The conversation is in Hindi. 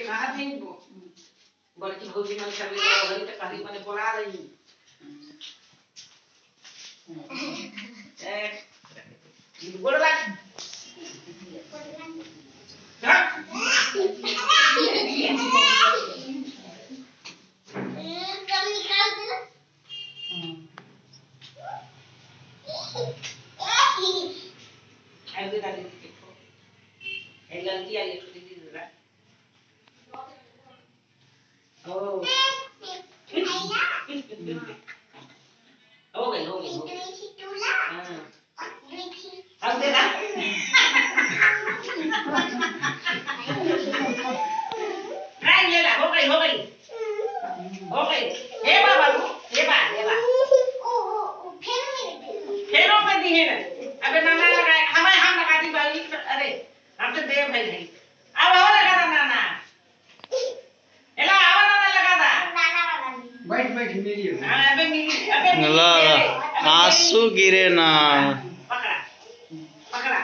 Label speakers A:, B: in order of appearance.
A: कहाँ थे वो बड़की भौजी मन सब लोग तो कहीं मने बोला रही बोल रहा ऐसे दादी देखो ये लड़की आई तो दीदी जरा ओ हो गई हां अब दे ना नहीं ये ला हो गई हे बाबा ये बा फेरो में दी है ना अबे नाना लगा हम लगा दी भाई अरे हम तो दे भाई नहीं अब और लगा नाना एला आवा नाना लगा दा बैठ मेरी हां अबे मिली अबे
B: आंसू गिरे ना
A: पकड़ा